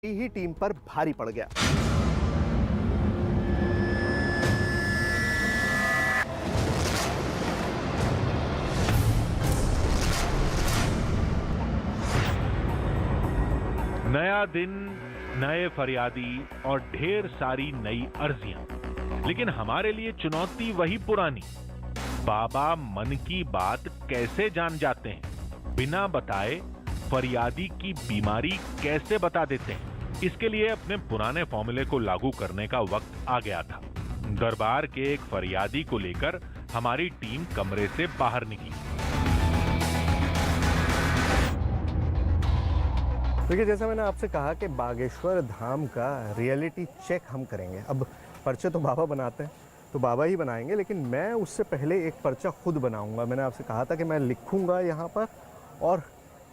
ही team पर भारी पड़ गया। नया दिन, नए फरियादी और ढेर सारी नई अर्जियां, लेकिन हमारे लिए चुनौती वही पुरानी। बाबा मन की बात कैसे जान जाते हैं, बिना बताए फरियादी की बीमारी कैसे बता देते हैं। इसके लिए अपने पुराने फॉर्मूले को लागू करने का वक्त आ गया था। दरबार के एक फरियादी को लेकर हमारी टीम कमरे से बाहर निकली। देखिए, जैसा मैंने आपसे कहा कि बागेश्वर धाम का रियलिटी चेक हम करेंगे। अब पर्चे तो बाबा बनाते हैं, तो बाबा ही बनाएंगे, लेकिन मैं उससे पहले एक पर्चा खुद बनाऊंगा। मैंने आपसे कहा था कि मैं लिखूंगा यहाँ पर और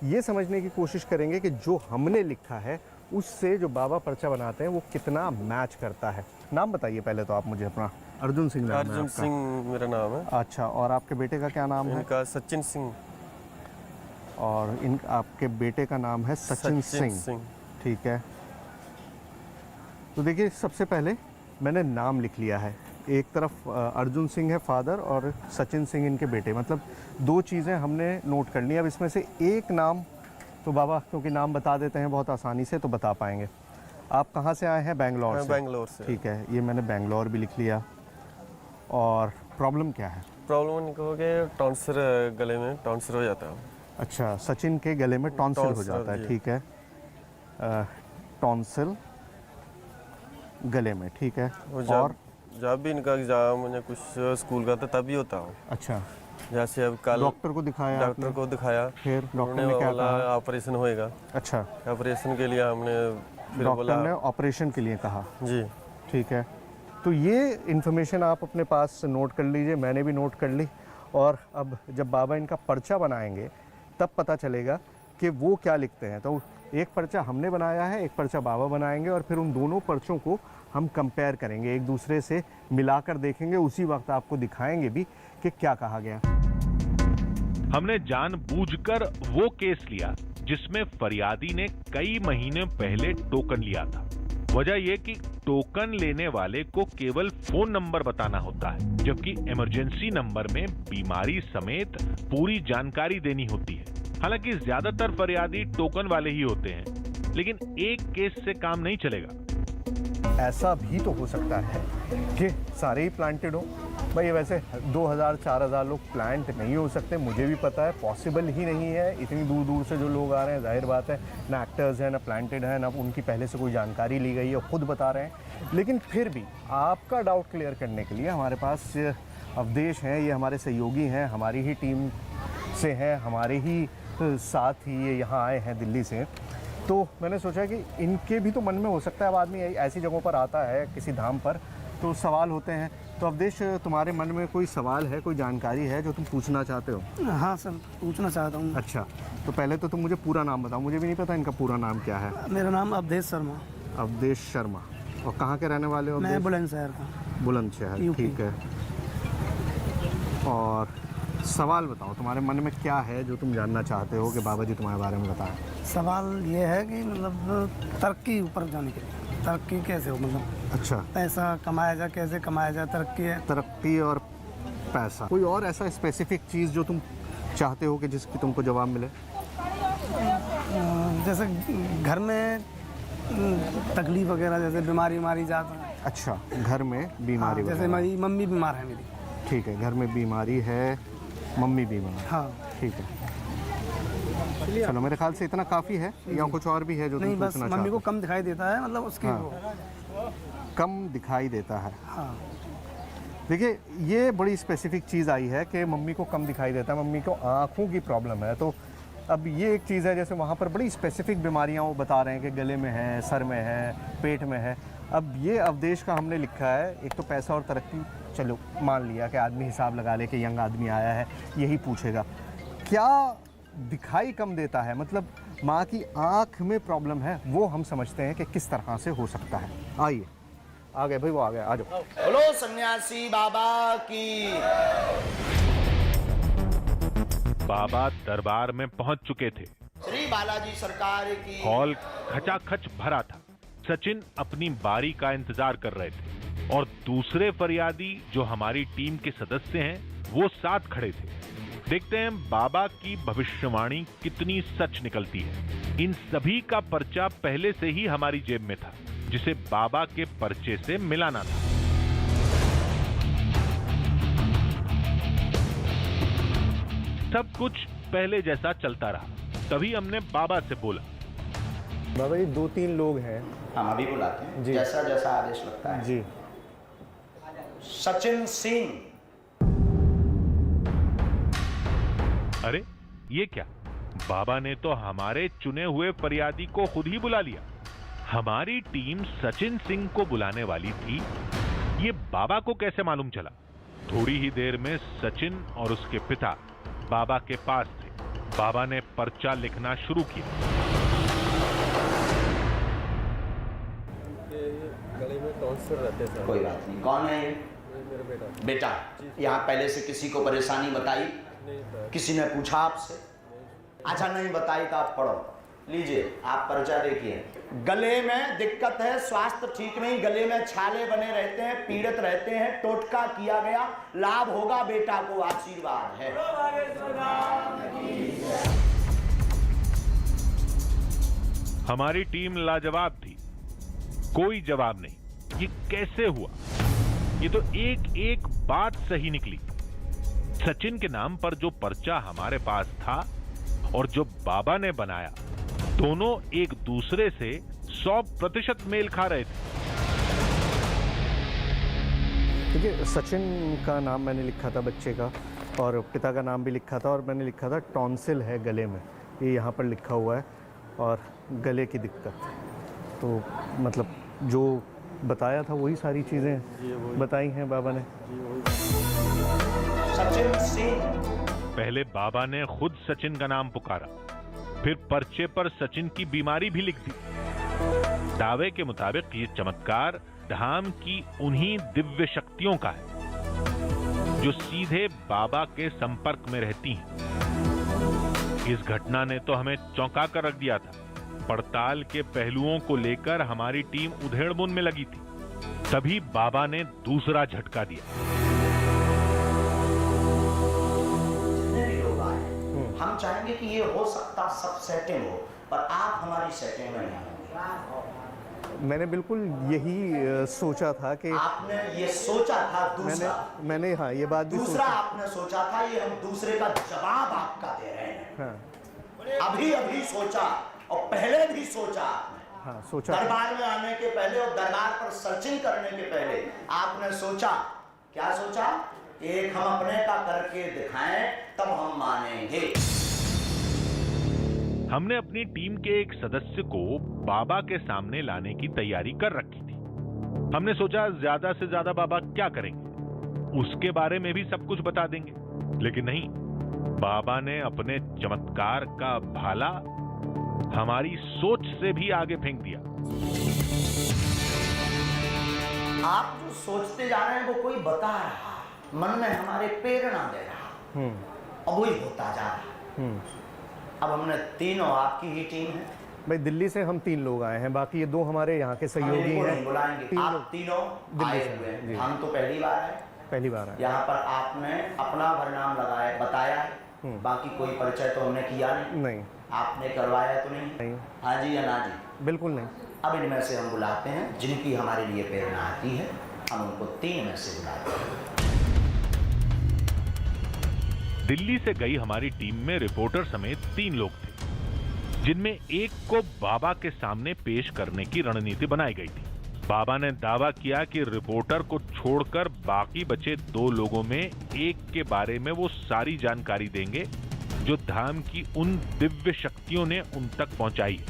ये समझने की कोशिश करेंगे कि जो हमने लिखा है उससे जो बाबा पर्चा बनाते हैं वो कितना मैच करता है। नाम बताइए पहले तो आप मुझे अपना। अर्जुन सिंह नाम है अर्जुन आपका? सिंह मेरा नाम है। अच्छा, और आपके बेटे का क्या नाम है? इनका सचिन सिंह। और आपके बेटे का नाम है सचिन सिंह। ठीक है, तो देखिए, सबसे पहले मैंने नाम लिख लिया है। एक तरफ अर्जुन सिंह है फादर और सचिन सिंह इनके बेटे, मतलब दो चीज़ें हमने नोट कर ली। अब इसमें से एक नाम तो बाबा, क्योंकि नाम बता देते हैं बहुत आसानी से, तो बता पाएंगे। आप कहाँ से आए हैं? बैंगलोर से। बैंगलोर से। ठीक है, ये मैंने बैंगलोर भी लिख लिया। और प्रॉब्लम क्या है? प्रॉब्लम इनको हो कि टॉन्सर, गले में टॉन्सर हो जाता है। अच्छा, सचिन के गले में टॉन्सिल हो जाता है। ठीक है, टॉन्सिल गले में। ठीक है, और जब भी इनका एग्जाम या कुछ स्कूल का था तभी होता हो। अच्छा, जैसे अब कल डॉक्टर को दिखाया? डॉक्टर को दिखाया, फिर डॉक्टर ने क्या कहा? ऑपरेशन होएगा। अच्छा, ऑपरेशन के लिए हमने फिर डॉक्टर बोला ने ऑपरेशन के लिए कहा। जी। ठीक है, तो ये इन्फॉर्मेशन आप अपने पास नोट कर लीजिए, मैंने भी नोट कर ली। और अब जब बाबा इनका पर्चा बनाएंगे तब पता चलेगा कि वो क्या लिखते हैं। तो एक पर्चा हमने बनाया है, एक पर्चा बाबा बनाएंगे, और फिर उन दोनों पर्चों को हम कंपेयर करेंगे, एक दूसरे से मिलाकर देखेंगे। उसी वक्त आपको दिखाएंगे भी कि क्या कहा गया। हमने जानबूझकर वो केस लिया जिसमें फरियादी ने कई महीने पहले टोकन लिया था। वजह यह कि टोकन लेने वाले को केवल फोन नंबर बताना होता है, जबकि इमरजेंसी नंबर में बीमारी समेत पूरी जानकारी देनी होती है। हालांकि ज्यादातर फरियादी टोकन वाले ही होते हैं, लेकिन एक केस से काम नहीं चलेगा। ऐसा भी तो हो सकता है कि सारे ही प्लांटेड हो। भाई, वैसे 2000-4000 लोग प्लांट नहीं हो सकते, मुझे भी पता है, पॉसिबल ही नहीं है। इतनी दूर दूर से जो लोग आ रहे हैं, जाहिर बात है ना एक्टर्स हैं, ना प्लांटेड हैं, ना उनकी पहले से कोई जानकारी ली गई है, खुद बता रहे हैं। लेकिन फिर भी आपका डाउट क्लियर करने के लिए हमारे पास अवधेश हैं, ये हमारे सहयोगी हैं, हमारी ही टीम से हैं, हमारे ही साथ ही ये यहाँ आए हैं दिल्ली से। तो मैंने सोचा कि इनके भी तो मन में हो सकता है, अब आदमी ऐसी जगहों पर आता है किसी धाम पर, तो सवाल होते हैं। तो अवधेश, तुम्हारे मन में कोई सवाल है, कोई जानकारी है जो तुम पूछना चाहते हो? हाँ सर, पूछना चाहता हूँ। अच्छा, तो पहले तो तुम मुझे पूरा नाम बताओ, मुझे भी नहीं पता इनका पूरा नाम क्या है। मेरा नाम अवधेश शर्मा। अवधेश शर्मा। और कहाँ के रहने वाले हो? मैं बुलंदशहर का। बुलंदशहर, यूपी। ठीक है। और सवाल बताओ, तुम्हारे मन में क्या है जो तुम जानना चाहते हो कि बाबा जी तुम्हारे बारे में बताएं? सवाल ये है कि मतलब तरक्की ऊपर जाने के लिए, तरक्की कैसे हो, मतलब अच्छा, पैसा कमाया जाए, कैसे कमाया जाए, तरक्की है। तरक्की और पैसा। कोई और ऐसा स्पेसिफिक चीज़ जो तुम चाहते हो कि जिसकी तुमको जवाब मिले? जैसे घर में तकलीफ वगैरह, जैसे बीमारी मारी जाता है। अच्छा, घर में बीमारी जैसे वगैरह। मेरी मम्मी बीमार है मेरी। ठीक है, घर में बीमारी है, मम्मी बीमार। हाँ, ठीक है, चलो, मेरे ख्याल से इतना काफ़ी है, या कुछ और भी है जो तुम नहीं, बस पूछना मम्मी चाहते को हो? कम दिखाई देता है, मतलब उसकी हाँ। वो। कम दिखाई देता है। हाँ, देखिए, ये बड़ी स्पेसिफिक चीज़ आई है कि मम्मी को कम दिखाई देता है, मम्मी को आँखों की प्रॉब्लम है। तो अब ये एक चीज़ है, जैसे वहाँ पर बड़ी स्पेसिफिक बीमारियाँ वो बता रहे हैं कि गले में है, सर में है, पेट में है। अब ये अवधेश का हमने लिखा है, एक तो पैसा और तरक्की, चलो मान लिया कि आदमी हिसाब लगा ले कि यंग आदमी आया है, यही पूछेगा। क्या दिखाई कम देता है, मतलब माँ की आँख में प्रॉब्लम है, वो हम समझते हैं कि किस तरह से हो सकता है। आइए, आ गए भाई, वो आ गए, आ जाओ। बोलो सन्यासी बाबा की। बाबा दरबार में पहुंच चुके थे। श्री बालाजी सरकार की। हॉल खचाखच भरा था। सचिन अपनी बारी का इंतजार कर रहे थे और दूसरे फरियादी जो हमारी टीम के सदस्य हैं वो साथ खड़े थे। देखते हैं बाबा की भविष्यवाणी कितनी सच निकलती है। इन सभी का पर्चा पहले से ही हमारी जेब में था, जिसे बाबा के पर्चे से मिलाना था। सब कुछ पहले जैसा चलता रहा। तभी हमने बाबा से बोला, बाबा जी 2-3 लोग हैं। हम अभी बुलाते हैं जी। जैसा जैसा आदेश लगता है। जी। सचिन सिंह। अरे ये क्या, बाबा ने तो हमारे चुने हुए फरियादी को खुद ही बुला लिया। हमारी टीम सचिन सिंह को बुलाने वाली थी, ये बाबा को कैसे मालूम चला? थोड़ी ही देर में सचिन और उसके पिता बाबा के पास थे। बाबा ने पर्चा लिखना शुरू किया। गले में टॉन्सिल रहते हैं सर। कोई बात नहीं, कौन है ये? मेरा बेटा। बेटा, यहाँ पहले से किसी को परेशानी बताई? नहीं सर। किसी ने पूछा आपसे? अच्छा नहीं बताई तो आप पढ़ो। लीजिए आप पर्चा देखिए। गले में दिक्कत है, स्वास्थ्य ठीक नहीं, गले में छाले बने रहते हैं, पीड़ित रहते हैं, टोटका किया गया, लाभ होगा बेटा को, आशीर्वाद है। हमारी टीम लाजवाब थी, कोई जवाब नहीं। ये कैसे हुआ? ये तो एक एक बात सही निकली। सचिन के नाम पर जो पर्चा हमारे पास था और जो बाबा ने बनाया, दोनों एक दूसरे से 100% मेल खा रहे थे। देखिए, सचिन का नाम मैंने लिखा था बच्चे का, और पिता का नाम भी लिखा था, और मैंने लिखा था टॉन्सिल है गले में, ये यहाँ पर लिखा हुआ है, और गले की दिक्कत। तो मतलब जो बताया था वही सारी चीज़ें बताई हैं बाबा ने। सचिन सिंह। पहले बाबा ने खुद सचिन का नाम पुकारा, फिर पर्चे पर सचिन की बीमारी भी लिख दी। दावे के मुताबिक ये चमत्कार धाम की उन्हीं दिव्य शक्तियों का है जो सीधे बाबा के संपर्क में रहती हैं। इस घटना ने तो हमें चौंका कर रख दिया था। पड़ताल के पहलुओं को लेकर हमारी टीम उधेड़बुन में लगी थी। तभी बाबा ने दूसरा झटका दिया। हम चाहेंगे कि ये हो सकता सब सेटिंग हो, पर आप हमारी सेटिंग में नहीं होंगे। मैंने बिल्कुल यही सोचा था कि आपने ये सोचा था। दूसरा मैंने हाँ ये बात भी दूसरा आपने सोचा था, ये हम दूसरे का जवाब आपका दे रहे हैं। हाँ अभी सोचा, और पहले भी सोचा आपने। हाँ सोचा था। दरबार में आने के पहले और दरबार पर सर्चिंग करने के पहले आपने सोचा। क्या सोचा? एक हम अपने का करके दिखाएं, तब हम मानेंगे। हमने अपनी टीम के एक सदस्य को बाबा के सामने लाने की तैयारी कर रखी थी। हमने सोचा ज्यादा से ज्यादा बाबा क्या करेंगे, उसके बारे में भी सब कुछ बता देंगे। लेकिन नहीं, बाबा ने अपने चमत्कार का भाला हमारी सोच से भी आगे फेंक दिया। आप जो सोचते जा रहे हैं वो कोई बता रहा, मन में हमारे प्रेरणा दे रहा, और वही होता जा रहा। अब हमने तीनों, आपकी ही टीम है भाई, दिल्ली से हम 3 लोग आए हैं, बाकी ये 2 हमारे यहाँ के सहयोगी हैं। बुलाएंगे। आप तीनों आए हुए हैं, हम तो पहली बार आए। पहली बार आए। यहाँ पर आपने अपना भरनाम लगाया, बताया है, बाकी कोई परिचय तो हमने किया नहीं। आपने करवाया तो नहीं? हाँ जी या ना जी? बिल्कुल नहीं। अब इनमें से हम बुलाते हैं जिनकी हमारे लिए प्रेरणा आती है, हम उनको 3 में से बुलाते हैं। दिल्ली से गई हमारी टीम में रिपोर्टर समेत 3 लोग थे, जिनमें एक को बाबा के सामने पेश करने की रणनीति बनाई गई थी। बाबा ने दावा किया कि रिपोर्टर को छोड़कर बाकी बचे 2 लोगों में एक के बारे में वो सारी जानकारी देंगे जो धाम की उन दिव्य शक्तियों ने उन तक पहुंचाई है।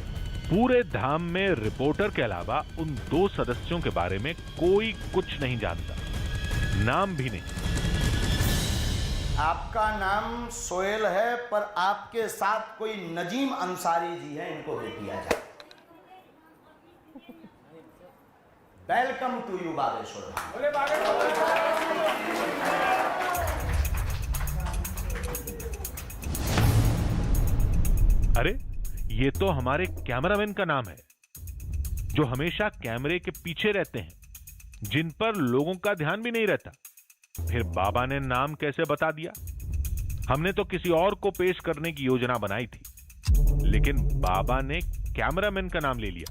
पूरे धाम में रिपोर्टर के अलावा उन 2 सदस्यों के बारे में कोई कुछ नहीं जानता, नाम भी नहीं। आपका नाम सोहेल है, पर आपके साथ कोई नजीम अंसारी जी है, इनको दे दिया जाए। Welcome to you Bageshwar Dham. अरे ये तो हमारे कैमरामैन का नाम है, जो हमेशा कैमरे के पीछे रहते हैं, जिन पर लोगों का ध्यान भी नहीं रहता। फिर बाबा ने नाम कैसे बता दिया? हमने तो किसी और को पेश करने की योजना बनाई थी, लेकिन बाबा ने कैमरामैन का नाम ले लिया।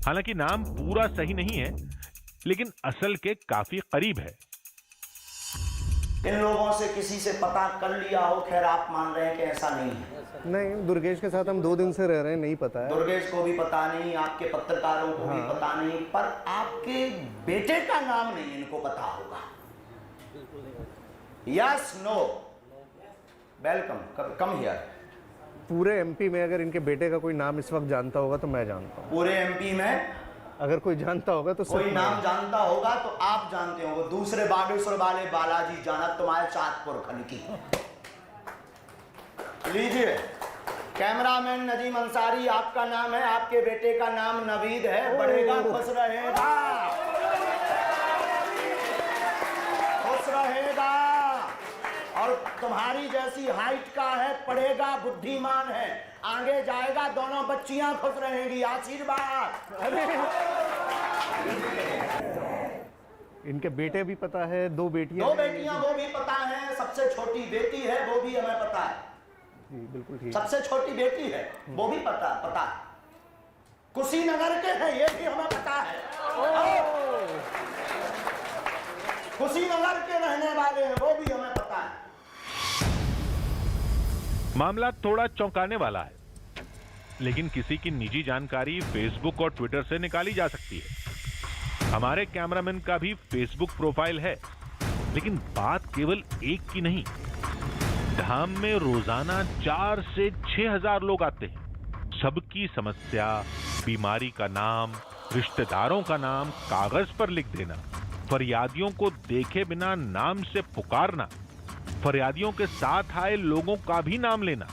हालांकि नाम पूरा सही नहीं है, लेकिन असल के काफी करीब है। इन लोगों से किसी से पता कर लिया हो? खैर आप मान रहे हैं कि ऐसा नहीं है। नहीं, दुर्गेश के साथ हम 2 दिन से रह रहे हैं, नहीं पता है। दुर्गेश को भी पता नहीं, आपके पत्रकारों को भी पता नहीं, पर आपके बेटे का नाम नहीं इनको पता होगा। Yes, no, welcome, come here. पूरे एमपी में अगर इनके बेटे का कोई नाम इस वक्त जानता होगा तो मैं जानता हूँ। पूरे एमपी में अगर कोई जानता होगा तो कोई नाम जानता होगा तो आप जानते होंगे। दूसरे बागेश्वर वाले बालाजी जाना तुम्हारे चाँदपुर खन की। लीजिए, कैमरामैन नजीम अंसारी आपका नाम है, आपके बेटे का नाम नवीद है। बढ़ेगा, खुश रहेगा, खुश रहेगा, और तुम्हारी जैसी हाइट का है, पढ़ेगा, बुद्धिमान है, आगे जाएगा, दोनों बच्चियां खुश रहेंगी। आशीर्वाद। इनके बेटे भी पता है, 2 बेटियां, 2 बेटियां, वो भी पता है। सबसे छोटी बेटी है, वो भी हमें पता है। जी बिल्कुल ठीक। सबसे छोटी बेटी है, वो भी पता है। कुशीनगर के हैं, ये भी हमें पता है। कुशीनगर के रहने वाले हैं, वो भी हमें पता है। मामला थोड़ा चौंकाने वाला है, लेकिन किसी की निजी जानकारी फेसबुक और ट्विटर से निकाली जा सकती है। हमारे कैमरामैन का भी फेसबुक प्रोफाइल है, लेकिन बात केवल एक की नहीं। धाम में रोजाना 4 से 6 हजार लोग आते हैं। सबकी समस्या, बीमारी का नाम, रिश्तेदारों का नाम कागज पर लिख देना, फरियादियों को देखे बिना नाम से पुकारना, फरियादियों के साथ आए लोगों का भी नाम लेना।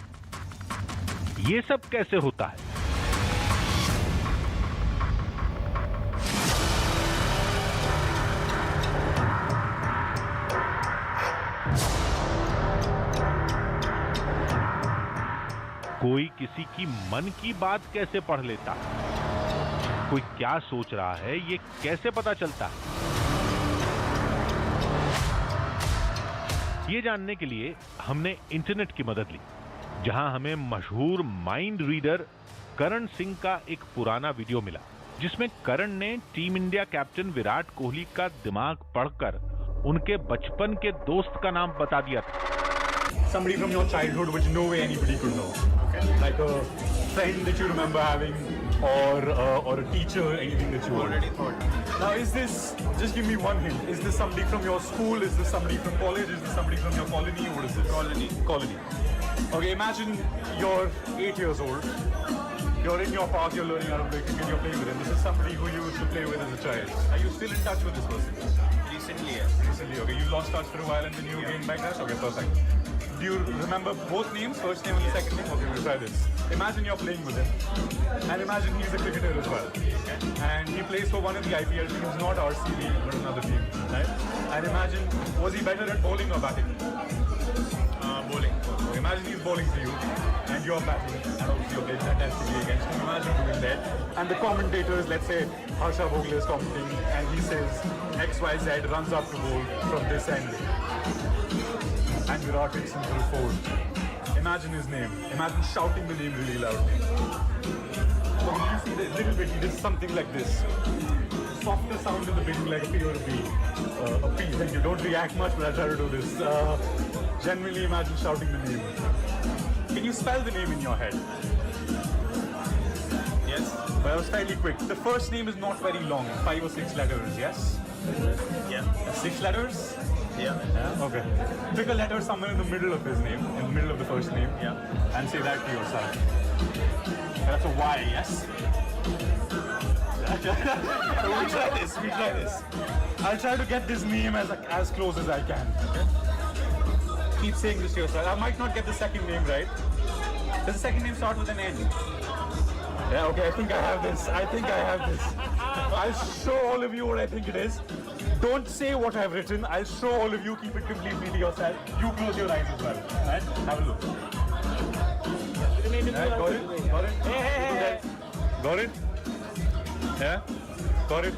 ये सब कैसे होता है? कोई किसी की मन की बात कैसे पढ़ लेता है? कोई क्या सोच रहा है, ये कैसे पता चलता है? ये जानने के लिए हमने इंटरनेट की मदद ली, जहां हमें मशहूर माइंड रीडर करण सिंह का एक पुराना वीडियो मिला, जिसमें करण ने team India captain Virat Kohli का दिमाग पढ़कर उनके बचपन के दोस्त का नाम बता दिया था। Somebody from your childhood which no way anybody could know, okay? Like a friend that you remember having, or a teacher, anything that you already thought. Now, is this, just give me one hint, is this somebody from your school, is this somebody from college, is this somebody from your colony, what is this? Colony. Okay, imagine you're 8 years old, you're in your park, you're learning how to play cricket, you're playing with him. This is somebody who you used to play with as a child. Are you still in touch with this person? Recently, yes. Recently, okay. You lost touch for a while and then you gained back touch? Okay, perfect. Do you remember both names, first name and the second name? Okay, we'll try this. Imagine you're playing with him, and imagine he's a cricketer as well. Okay? And he plays for one of the IPL teams, not RCB, but another team, right? And imagine, was he better at bowling or batting? Bowling. Okay, imagine he's bowling for you, and you're batting, and obviously you're playing fantastically against him. Imagine doing that. And the commentators, let's say Harsha Bhogle is commenting, and he says XYZ runs up to bowl from this end. And Virat hits him through 4. Imagine his name. Imagine shouting the name really loudly. So when you see the little bit, he did something like this. Softer sound in the beginning, like a P or a B. A P, thank you. Don't react much, but I'll try to do this. Genuinely imagine shouting the name. Can you spell the name in your head? Yes. But I was fairly quick. The first name is not very long, 5 or 6 letters, yes? Yeah. 6 letters? Yeah. Yeah, okay. Pick a letter somewhere in the middle of his name, in the middle of the first name. Yeah. And say that to yourself. That's a Y, yes? So we try this. I'll try to get this name as close as I can. Okay? Keep saying this to yourself. I might not get the second name right. Does the second name start with an N? Yeah, okay, I think I have this. I'll show all of you what I think it is. Don't say what I've written. I'll show all of you. Keep it completely to yourself. You close your eyes as well. Right? Have a look. Got it? Yeah? Got it?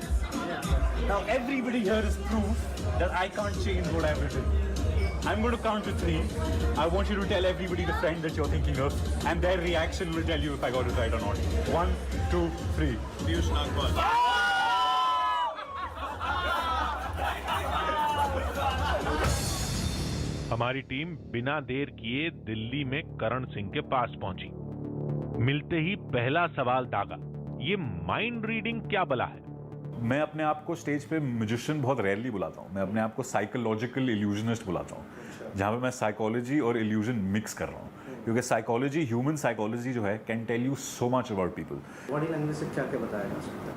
Now everybody here is proof that I can't change what I've written. I'm going to count to 3. I want you to tell everybody the friend that you're thinking of, and their reaction will tell you if I got it right or not. 1, 2, 3. Piyush Nagpal. हमारी team बिना देर किए दिल्ली में करण सिंह के पास पहुंची। मिलते ही पहला सवाल दागा, ये माइंड रीडिंग क्या बला है? मैं अपने आप को स्टेज पे म्यूजिशियन बहुत रेयरली बुलाता हूँ। मैं अपने आप को साइकोलॉजिकल इल्यूजनिस्ट बुलाता हूँ, जहाँ पे मैं साइकोलॉजी और इल्यूजन मिक्स कर रहा हूँ, क्योंकि साइकोलॉजी, ह्यूमन साइकोलॉजी जो है, can tell you so much about people. Body language से क्या क्या बताया जा सकता है?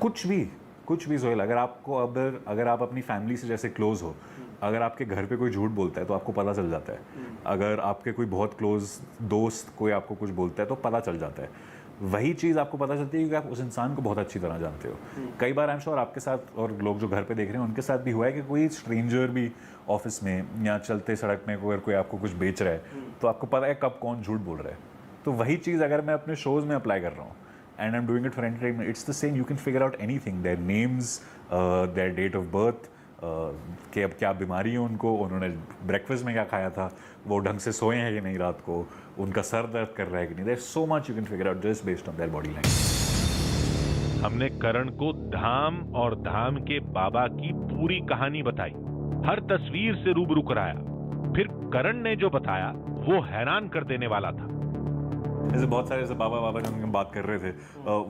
कुछ भी सोहेल, अगर आप अपनी फैमिली से जैसे क्लोज हो, अगर आपके घर पे कोई झूठ बोलता है तो आपको पता चल जाता है। अगर आपके कोई बहुत क्लोज दोस्त कोई आपको कुछ बोलता है तो पता चल जाता है। वही चीज़ आपको पता चलती है क्योंकि आप उस इंसान को बहुत अच्छी तरह जानते हो। कई बार आई एम श्योर आपके साथ और लोग जो घर पे देख रहे हैं उनके साथ भी हुआ है कि कोई स्ट्रेंजर भी ऑफिस में या चलते सड़क में अगर कोई आपको कुछ बेच रहा है तो आपको पता है कब कौन झूठ बोल रहा है। तो वही चीज़ अगर मैं अपने शोज़ में अप्लाई कर रहा हूँ and I'm doing it for entertainment, it's the same. You can figure out anything, their names, their date of birth, कि अब क्या बीमारी है उनको, उन्होंने ब्रेकफास्ट में क्या खाया था, वो ढंग से सोए हैं कि नहीं रात को, उनका सर दर्द कर रहा है कि नहीं। There's so much you can figure out just based on their body language. हमने करण को धाम और धाम के बाबा की पूरी कहानी बताई, हर तस्वीर से रूबरू कराया। फिर करण ने जो बताया वो हैरान कर देने वाला था। जैसे बहुत सारे जैसे बाबा जो हम बात कर रहे थे,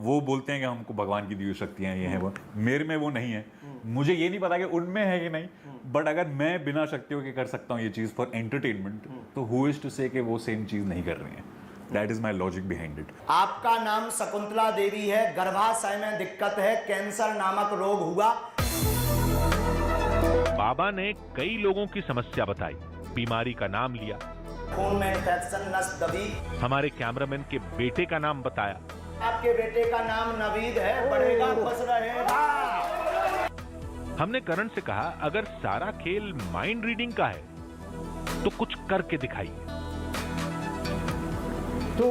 वो बोलते हैं कि हमको भगवान की दी हुई शक्तियाँ ये हैं वो, मेरे में वो नहीं है। मुझे ये नहीं पता कि उनमें है कि नहीं, बट अगर मैं बिना शक्तियों के कर सकता हूँ ये चीज़ फॉर एंटरटेनमेंट, तो हु इज टू से कि वो सेम चीज़ नहीं कर रही हैं। That is my logic behind it. आपका नाम शकुंतला देवी है, गर्भाशय में दिक्कत है, कैंसर नामक रोग हुआ। बाबा ने कई लोगों की समस्या बताई, बीमारी का नाम लिया, खून में इन्फेक्शन, नस दबी। हमारे कैमरामैन के बेटे का नाम बताया। आपके बेटे का नाम नवीद है, बढ़ेगा बस रहेगा। हमने करण से कहा अगर सारा खेल माइंड रीडिंग का है तो कुछ करके दिखाइए। तो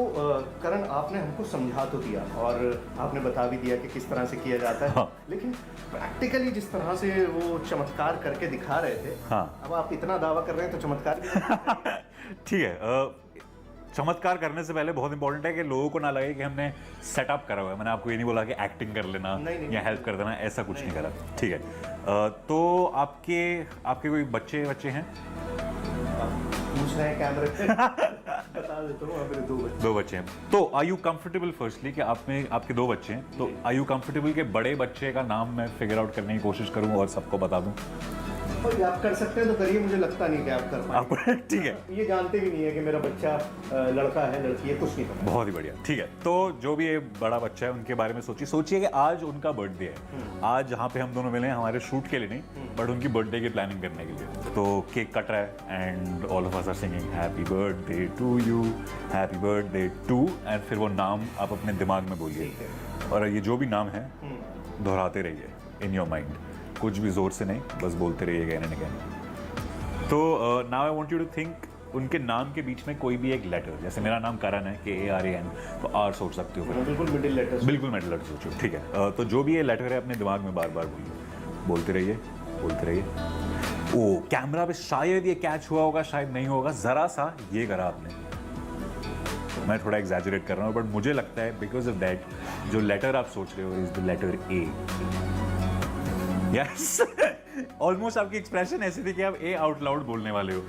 करण, आपने हमको समझा तो दिया और आपने बता भी दिया कि किस तरह से किया जाता है। हाँ। लेकिन प्रैक्टिकली जिस तरह से वो चमत्कार करके दिखा रहे थे, हाँ। अब आप इतना दावा कर रहे हैं तो चमत्कार भी ठीक है। चमत्कार करने से पहले बहुत इंपॉर्टेंट है कि लोगों को ना लगे कि हमने सेटअप करा हुआ है। मैंने आपको ये नहीं बोला कि एक्टिंग कर लेना या हेल्प कर देना, ऐसा कुछ नहीं करा। ठीक है। तो आपके कोई बच्चे हैं? पूछ रहे हैं कैमरे पे। बता देता हूँ, मेरे 2 बच्चे हैं। तो आर यू कंफर्टेबल फर्स्टली कि आपके 2 बच्चे हैं, तो आर यू कंफर्टेबल कि बड़े बच्चे का नाम मैं फिगर आउट करने की कोशिश करूँ और सबको बता दूँ? और आप कर सकते हैं तो करिए, मुझे लगता नहीं कि आप कर पाएंगे। ठीक है। ये जानते भी नहीं है कि मेरा बच्चा लड़का है लड़की है, कुछ नहीं पता। बहुत ही बढ़िया। ठीक है। तो जो भी ये बड़ा बच्चा है उनके बारे में सोचिए कि आज उनका बर्थडे है। आज जहाँ पे हम दोनों मिले हैं हमारे शूट के लिए नहीं, बट उनकी बर्थडे की प्लानिंग करने के लिए। तो केक कट रहा है and all of us are singing happy birthday to you, happy birthday to, and फिर वो नाम आप अपने दिमाग में बोलिए और ये जो भी नाम है दोहराते रहिए इन योर माइंड। कुछ भी जोर से नहीं, बस बोलते रहिए अगेन एंड अगेन। तो now I want you to think उनके नाम के बीच में कोई भी एक लेटर, जैसे मेरा नाम करण है, KARAN, तो R सोच सकते हो। बिल्कुल मिडिल लेटर। बिल्कुल मिडिल लेटर सोचो। ठीक है। तो जो भी ये लेटर है अपने दिमाग में बार बार बोलते रहिए। ओ, कैमरा पे शायद ये कैच हुआ होगा, शायद नहीं होगा, जरा सा ये करा आपने। मैं थोड़ा एग्जैजरेट कर रहा हूँ, बट मुझे लगता है बिकॉज ऑफ दैट जो लेटर आप सोच रहे हो is the letter A। Yes, almost आपकी एक्सप्रेशन ऐसी थी कि आप A आउट लाउड बोलने वाले हो।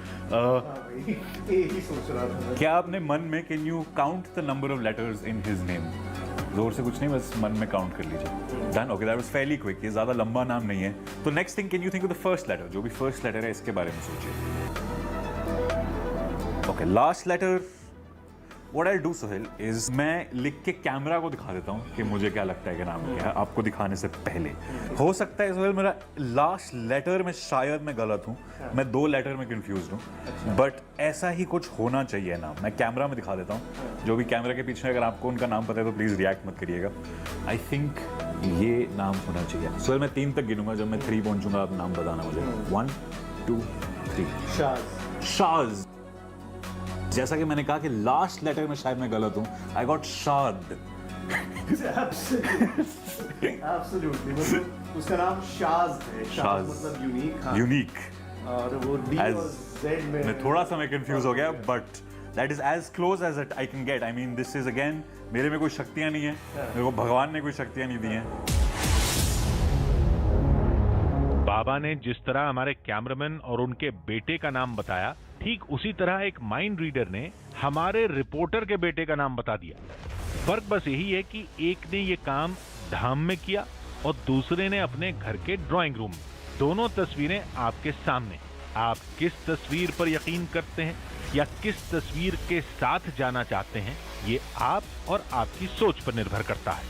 ही सोच रहा था। क्या आपने मन में, can you count the number of letters in his name? जोर से कुछ नहीं, बस मन में काउंट कर लीजिए। Done. Okay, that was fairly quick. ये ज्यादा लंबा नाम नहीं है। तो next thing, can you think of the first letter? जो भी फर्स्ट लेटर है इसके बारे में सोचिए। Okay, last letter. What I'll do, Sohail, is मैं लिख के कैमरा को दिखा देता हूँ कि मुझे क्या लगता है कि नाम क्या है, आपको दिखाने से पहले। हो सकता है सोहेल मेरा लास्ट लेटर में शायद मैं गलत हूँ, मैं 2 लेटर में कंफ्यूज हूँ, बट ऐसा ही कुछ होना चाहिए नाम। मैं कैमरा में दिखा देता हूँ। जो भी कैमरा के पीछे, अगर आपको उनका नाम पता है तो प्लीज़ रिएक्ट मत करिएगा। आई थिंक ये नाम होना चाहिए। सोहेल मैं 3 तक गिनूंगा, जब मैं 3 पहुँचूंगा आप नाम बताना मुझे। 1 2 3। शाज। शाज। जैसा कि मैंने कहा कि लास्ट लेटर में शायद मैं गलत हूँ, आई गॉट शाद। एब्सोल्युटली, मतलब उसका नाम शाज है। शाज मतलब यूनिक। हाँ। यूनिक। और वो डी As- और जेड में मैं थोड़ा सा मैं कंफ्यूज हो गया, but that is as close as I can get. I mean this is again, मेरे में कोई शक्तियां नहीं है, मेरे को भगवान ने कोई शक्तियां नहीं दी हैं। बाबा ने जिस तरह हमारे कैमरामैन और उनके बेटे का नाम बताया, ठीक उसी तरह एक माइंड रीडर ने हमारे रिपोर्टर के बेटे का नाम बता दिया। फर्क बस यही है कि एक ने ये काम धाम में किया और दूसरे ने अपने घर के ड्राइंग रूम में। दोनों तस्वीरें आपके सामने। आप किस तस्वीर पर यकीन करते हैं या किस तस्वीर के साथ जाना चाहते हैं, ये आप और आपकी सोच पर निर्भर करता है।